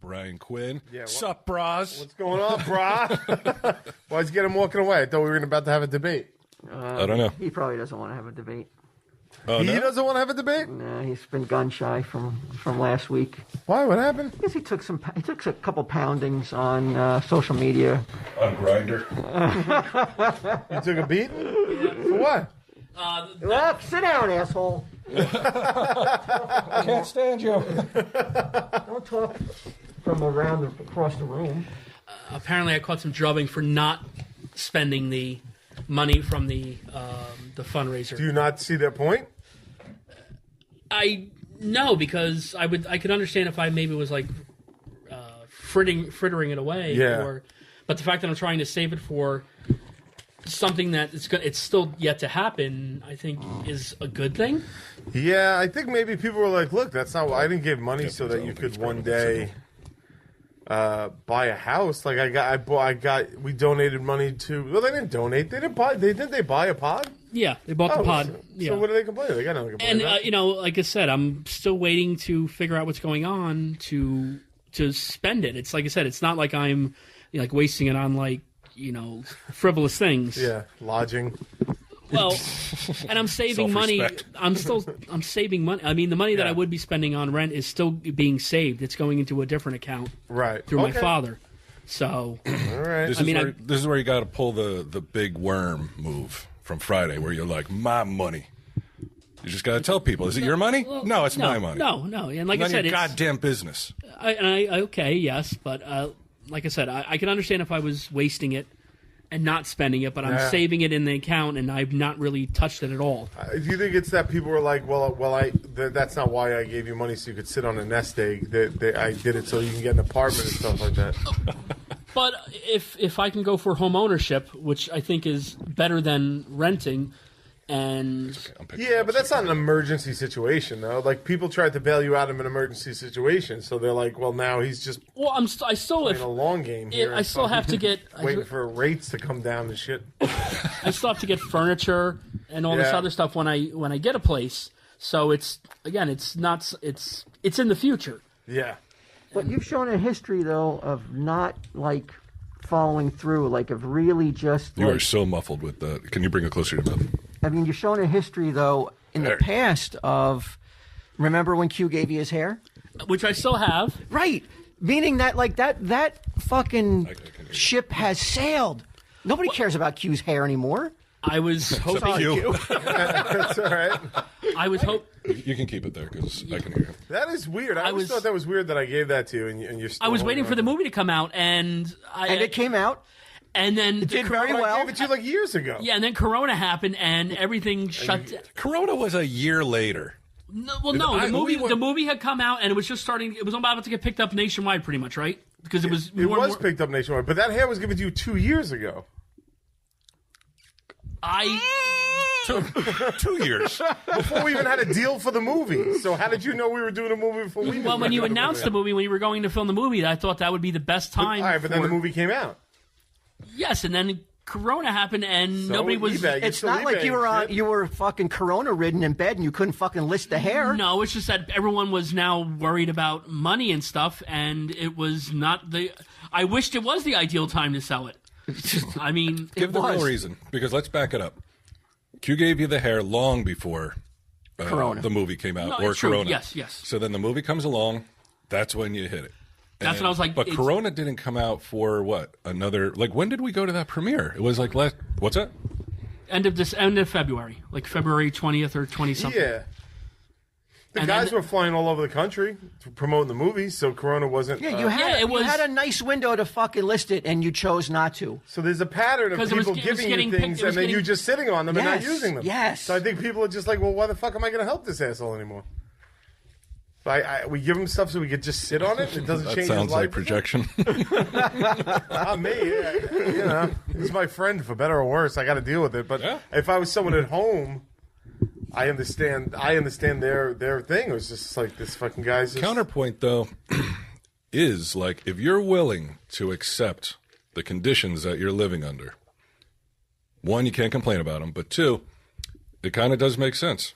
Brian Quinn. Yeah, Sup, bras? What's going on, brah? Why'd you get him walking away? I thought we were about to have a debate. I don't know. He probably doesn't want to have a debate. Oh, He no? doesn't want to have a debate? Nah, he's been gun shy from last week. Why? What happened? I guess he took a couple poundings on social media. On Grindr. You took a beating? For what? Look, sit down, asshole. I can't stand you. Don't talk from across the room. Apparently, I caught some drubbing for not spending the money from the fundraiser. Do you not see their point? No, because I could understand if I maybe was like frittering it away. Yeah. But the fact that I'm trying to save it for something that it's still yet to happen, I think is a good thing. Yeah, I think maybe people were like, look, that's not why I didn't give money so that you could one day buy a house. Like we donated money to, well, they didn't donate. They didn't buy, did they buy a pod? Yeah, they bought the pod. So what are they complaining? They got nothing to complain about. And, like I said, I'm still waiting to figure out what's going on to spend it. It's like I said, it's not like I'm like wasting it on like, frivolous things. Yeah, lodging. Well, and I'm saving money. I'm saving money. I mean, the money that I would be spending on rent is still being saved. It's going into a different account, right, through my father. So, all right. This is where you got to pull the big worm move from Friday, where you're like, my money. You just got to tell people, is it your money? Well, no, it's my money. No, and like I said, your goddamn business. Okay, yes, but like I said, I can understand if I was wasting it and not spending it, but I'm saving it in the account, and I've not really touched it at all. Do you think it's that people were like, well, that's not why I gave you money so you could sit on a nest egg. I did it so you can get an apartment and stuff like that. But if I can go for home ownership, which I think is better than renting, and yeah, but that's not an emergency situation though. Like people tried to bail you out of an emergency situation, so they're like, well, now he's just I still playing a long game here. I still have to get waiting for rates to come down and shit. I still have to get furniture and all this other stuff when I get a place. So it's in the future. Yeah. But you've shown a history though of not like following through, like of really just. You are so muffled with that. Can you bring it closer to your mouth? I mean, you've shown a history though in the past of. Remember when Q gave you his hair? Which I still have. Right. Meaning that like that fucking ship has sailed. Nobody cares about Q's hair anymore. I was hoping you. That's all right. I was hope. You can keep it there because I can hear you. That is weird. I always thought that was weird that I gave that to you, and you're still. I was waiting for the movie to come out, and it came out, and then it did very well. I gave it to you like years ago. Yeah, and then Corona happened, and everything shut down. Corona was a year later. No, the movie had come out, and it was just starting. It was about to get picked up nationwide, pretty much, right? Because it was picked up nationwide, but that hair was given to you 2 years ago. 2 years before we even had a deal for the movie. So how did you know we were doing a movie before we? Well, when you announced the movie, when you were going to film the movie, I thought that would be the best time. All right, but then the movie came out. Yes, and then Corona happened, and nobody was. It's not like you were fucking Corona ridden in bed and you couldn't fucking list the hair. No, it's just that everyone was now worried about money and stuff, and it was not the. I wished it was the ideal time to sell it. I mean, give the real reason, because let's back it up. Q gave you the hair long before the movie came out, or Corona. Yes, yes. So then the movie comes along, that's when you hit it. That's when I was like... But Corona didn't come out for, what, another... Like, when did we go to that premiere? It was like last... What's that? End of February. Like February 20th or 20-something. Yeah. The guys were flying all over the country to promote the movie, so Corona wasn't... Yeah, you had a nice window to fucking list it, and you chose not to. So there's a pattern of people giving you things, and then you just sitting on them and not using them. Yes. So I think people are just like, well, why the fuck am I going to help this asshole anymore? We give him stuff so we could just sit on it. It doesn't change his life. That sounds like projection. Not me. He's my friend, for better or worse. I got to deal with it. But if I was someone at home... I understand their thing. It was just like this fucking guy's just... Counterpoint, though, is like if you're willing to accept the conditions that you're living under, one, you can't complain about them, but two, it kind of does make sense.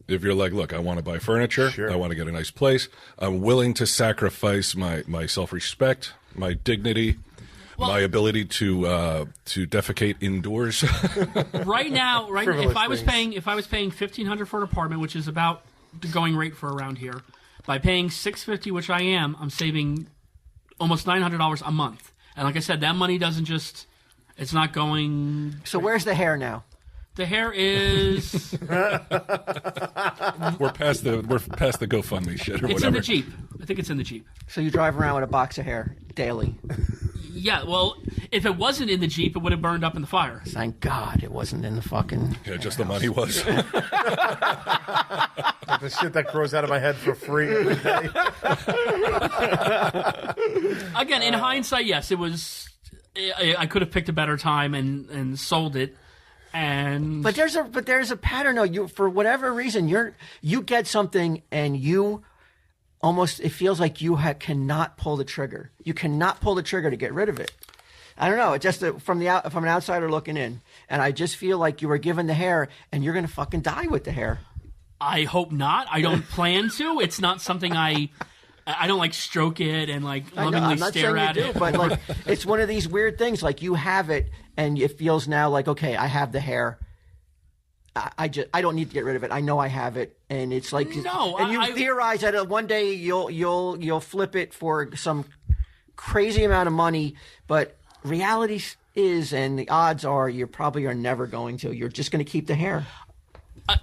If you're like, look, I want to buy furniture, I want to get a nice place, I'm willing to sacrifice my self-respect, my dignity, my ability to defecate indoors. Right now, if I was paying $1,500 for an apartment, which is about the going rate for around here, by paying $650, which I am, I'm saving almost $900 a month. And like I said, that money doesn't just, it's not going. So where's the hair now? The hair is. We're past the GoFundMe shit or It's whatever. in the Jeep. I think it's in the Jeep. So you drive around with a box of hair daily. Yeah, well, if it wasn't in the Jeep, it would have burned up in the fire. Thank God it wasn't in the fucking. Yeah, just the money was. The shit that grows out of my head for free every day. Again, in hindsight, yes, it was. I could have picked a better time and sold it. And But there's a pattern though. You, for whatever reason, you get something and you almost, it feels like you cannot pull the trigger. You cannot pull the trigger to get rid of it. I don't know. It just from an outsider looking in, and I just feel like you were given the hair and you're gonna fucking die with the hair. I hope not. I don't plan to. It's not something I don't like stroke it and like lovingly stare at it. But like it's one of these weird things. Like you have it, and it feels now like, okay, I have the hair. I don't need to get rid of it. I know I have it, and it's like no. And you theorize that one day you'll flip it for some crazy amount of money, but reality is, and the odds are, you probably are never going to. You're just going to keep the hair.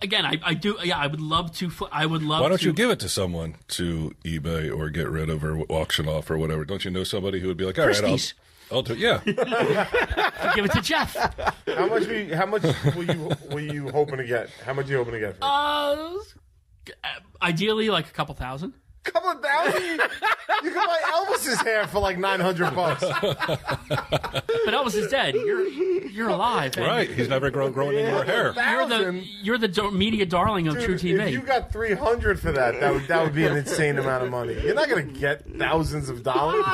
Again, I do. Yeah, I would love to. I would love. Why don't you give it to someone to eBay or get rid of or auction off or whatever? Don't you know somebody who would be like, all right, I'll do it. Yeah. give it to Jeff? How much were you hoping to get? How much are you hoping to get? Ideally, like a couple thousand. Couple of thousand? You can buy Elvis's hair for like $900. But Elvis is dead. You're alive. Right. He's never grown any more hair. You're the media darling of True TV. If you got $300 for that would be an insane amount of money. You're not going to get thousands of dollars.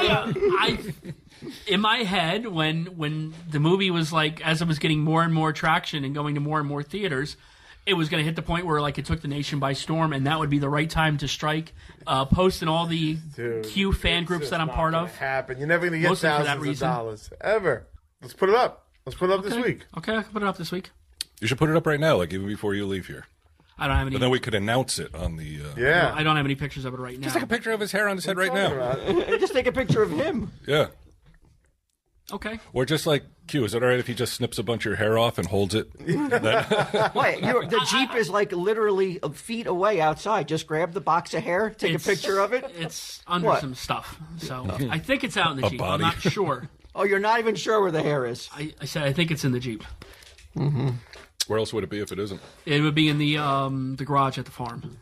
In my head, when the movie was like, as it was getting more and more traction and going to more and more theaters, it was going to hit the point where like it took the nation by storm, and that would be the right time to strike. Post in all the Q fan groups that I'm part of. Happen. You're never going to get thousands of dollars ever. Let's put it up. Let's put it up this week. Okay, I can put it up this week. You should put it up right now, like even before you leave here. I don't have any. But then we could announce it on the. Yeah. I don't have any pictures of it right now. Just take a picture of his hair on his head right now. Just take a picture of him. Yeah. Okay. Or just like Q, is it all right if he just snips a bunch of your hair off and holds it? Wait, the Jeep is like literally feet away outside. Just grab the box of hair, take a picture of it. It's under some stuff. So I think it's out in the Jeep. body. I'm not sure. Oh, you're not even sure where the hair is. I said I think it's in the Jeep. Mm-hmm. Where else would it be if it isn't? It would be in the garage at the farm.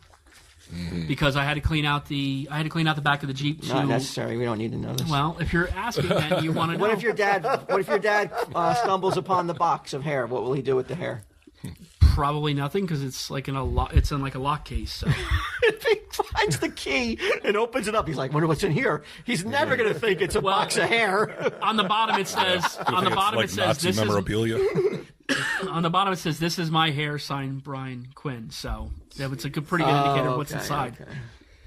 Mm-hmm. Because I had to clean out the back of the Jeep. Not necessary. We don't need to know this. Well, if you're asking that, you want to know. What if your dad stumbles upon the box of hair? What will he do with the hair? Probably nothing, because it's like in a lock case. So if he finds the key and opens it up, he's like, "Wonder what's in here." He's never going to think it's a box of hair. On the bottom it says. On the bottom it says Nazi this memorabilia. On the bottom it says, "This is my hair," signed Brian Quinn. So it's a pretty good indicator of what's inside.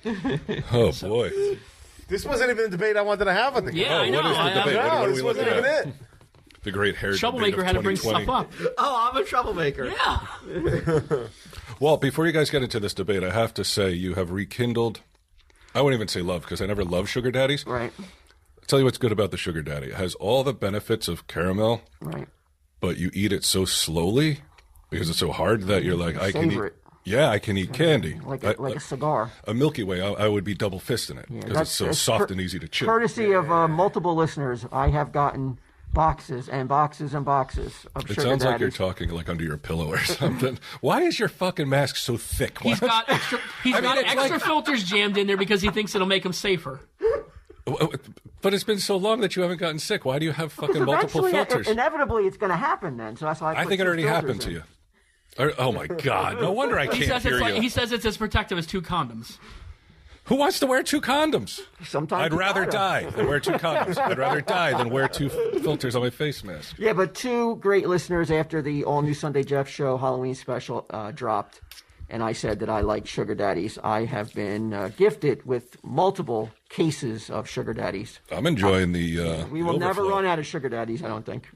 Okay. Oh boy. This wasn't even the debate I wanted to have with the guy. Yeah, I know. What is the debate? What are we this wasn't looking even at? it. The great hair Troublemaker debate had of to bring 2020. stuff up. Oh, I'm a troublemaker. Yeah. Well, before you guys get into this debate, I have to say you have rekindled. I wouldn't even say love, because I never loved sugar daddies. Right. I'll tell you what's good about the sugar daddy. It has all the benefits of caramel, Right. but you eat it so slowly because it's so hard that you're like, I can eat. Savor it. Yeah, I can eat candy. Like a cigar. A Milky Way, I would be double fisting it because it's so soft and easy to chew. Courtesy of multiple listeners, I have gotten boxes and boxes and boxes of It sugar sounds like you're daddies. talking like under your pillow or something. Why is your fucking mask so thick? He's got extra. Like- Filters jammed in there because he thinks it'll make him safer. But it's been so long that you haven't gotten sick. Why do you have fucking multiple Eventually, filters? Inevitably, it's going to happen then. So that's why I think it already happened to you. Oh my God! No wonder I can't hear you. He says it's as protective as 2 condoms. Who wants to wear 2 condoms? Sometimes I'd you rather gotta. die than wear 2 condoms. I'd rather die than wear 2 filters on my face mask. Yeah, but 2 great listeners after the all new Sunday Jeff show Halloween special dropped and I said that I like sugar daddies. I have been gifted with multiple cases of sugar daddies. I'm enjoying the. We will never run out of sugar daddies, I don't think.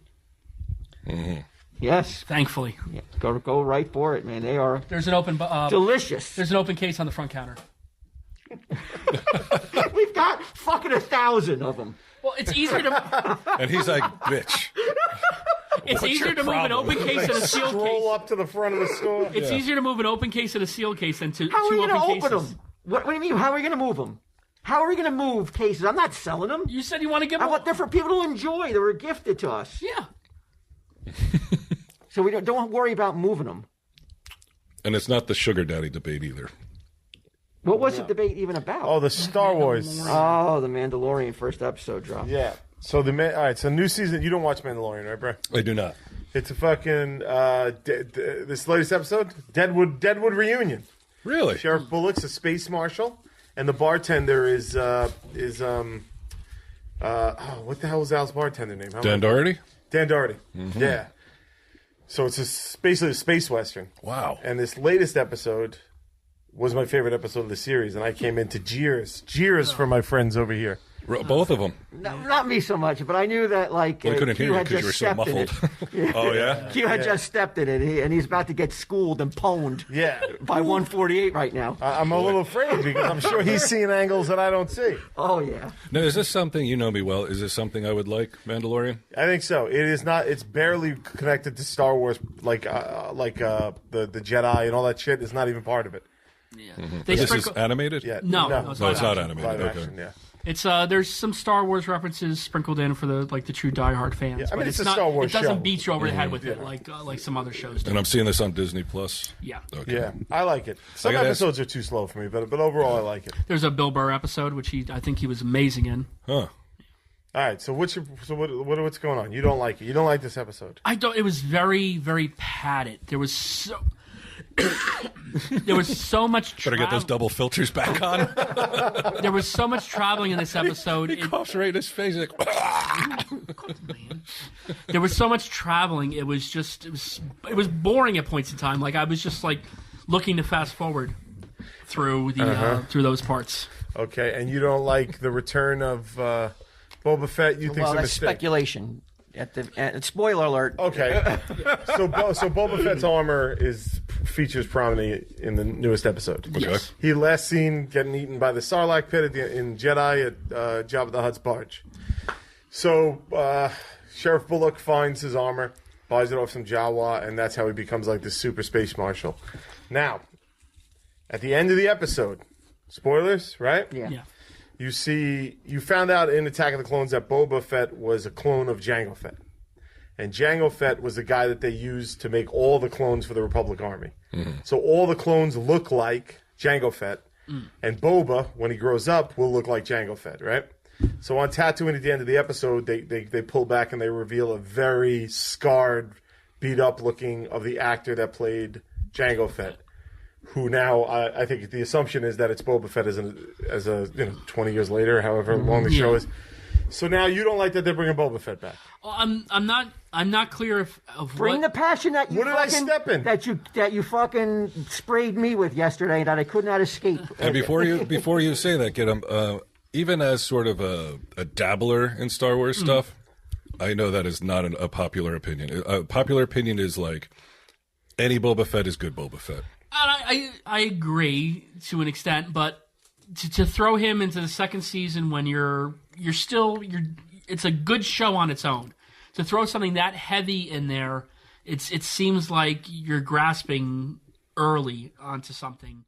Mm-hmm. Yes, thankfully. Yeah, go right for it, man. They are. There's an open delicious. There's an open case on the front counter. We've got fucking 1,000 of them. Well, it's easier to. And he's like, bitch. It's easier to move an open case and a sealed case. Roll up to the front of the store. It's easier to move an open case and a sealed case than two How are we open going to cases. open them? What do you mean? How are we going to move them? How are we going to move cases? I'm not selling them. You said you want to give I them. want them for people to enjoy. They were gifted to us. Yeah. So we don't worry about moving them. And it's not the sugar daddy debate either. What was the debate even about? Oh, the Star Wars. Oh, the Mandalorian first episode dropped. Yeah. So all right. So new season. You don't watch Mandalorian, right, bro? I do not. It's a fucking this latest episode, Deadwood reunion. Really? Sheriff Bullock's a space marshal, and the bartender is what the hell was Al's bartender name? Dan Doherty? Dan Doherty. Mm-hmm. Yeah. So it's basically a space western. Wow. And this latest episode was my favorite episode of the series, and I came into jeers for my friends over here. Both of them. No, not me so much, but I knew that like I couldn't hear Q you had because you were just so stepped in muffled. it. Oh, yeah? Q had just stepped in it, and he's about to get schooled and pwned by 148 right now. I'm a little afraid because I'm sure he's seeing angles that I don't see. Oh, yeah. Now, is this something, you know me well, is this something I would like, Mandalorian? I think so. It is not. It's barely connected to Star Wars, like the Jedi and all that shit. Is not even part of it. Yeah. Mm-hmm. This is animated? Yeah. No, it's not animated. Live Okay. action, yeah. It's there's some Star Wars references sprinkled in for the true diehard fans. Yeah, I mean, but it's a not, Star Wars It doesn't show. beat you over the head with it like some other shows do. And I'm seeing this on Disney Plus. Yeah. Okay. Yeah, I like it. Some gotta episodes are too slow for me, but overall, I like it. There's a Bill Burr episode which I think he was amazing in. Huh. All right, so what's going on? You don't like it. You don't like this episode. I don't. It was very, very padded. There was so much. Better get those double filters back on. There was so much traveling in this episode. He coughs right in his face. Like, there was so much traveling. It was boring at points in time. Like I was just like looking to fast forward through the through those parts. Okay, and you don't like the return of Boba Fett? You think Well, it's a that's mistake? speculation. Spoiler alert. Okay, so Boba Fett's armor features prominently in the newest episode. Okay. Yes. He last seen getting eaten by the Sarlacc pit in Jedi at Jabba the Hutt's barge. So Sheriff Bullock finds his armor, buys it off some Jawa, and that's how he becomes like the super space marshal. Now, at the end of the episode, spoilers, right? Yeah. You found out in Attack of the Clones that Boba Fett was a clone of Jango Fett. And Jango Fett was the guy that they used to make all the clones for the Republic Army. Mm-hmm. So all the clones look like Jango Fett. Mm. And Boba, when he grows up, will look like Jango Fett, right? So on Tatooine at the end of the episode, they pull back and they reveal a very scarred, beat-up looking of the actor that played Jango Fett. Who now, I think the assumption is that it's Boba Fett as a 20 years later, however long the show is. So now you don't like that they're bringing Boba Fett back. Well, I'm not clear of Bring the passion that you What did I step in? that you fucking sprayed me with yesterday that I could not escape. and before you say that, Git'em, even as sort of a dabbler in Star Wars stuff, I know that is not a popular opinion. A popular opinion is like any Boba Fett is good Boba Fett. I agree to an extent, but to throw him into the second season when it's a good show on its own. To throw something that heavy in there, it seems like you're grasping early onto something.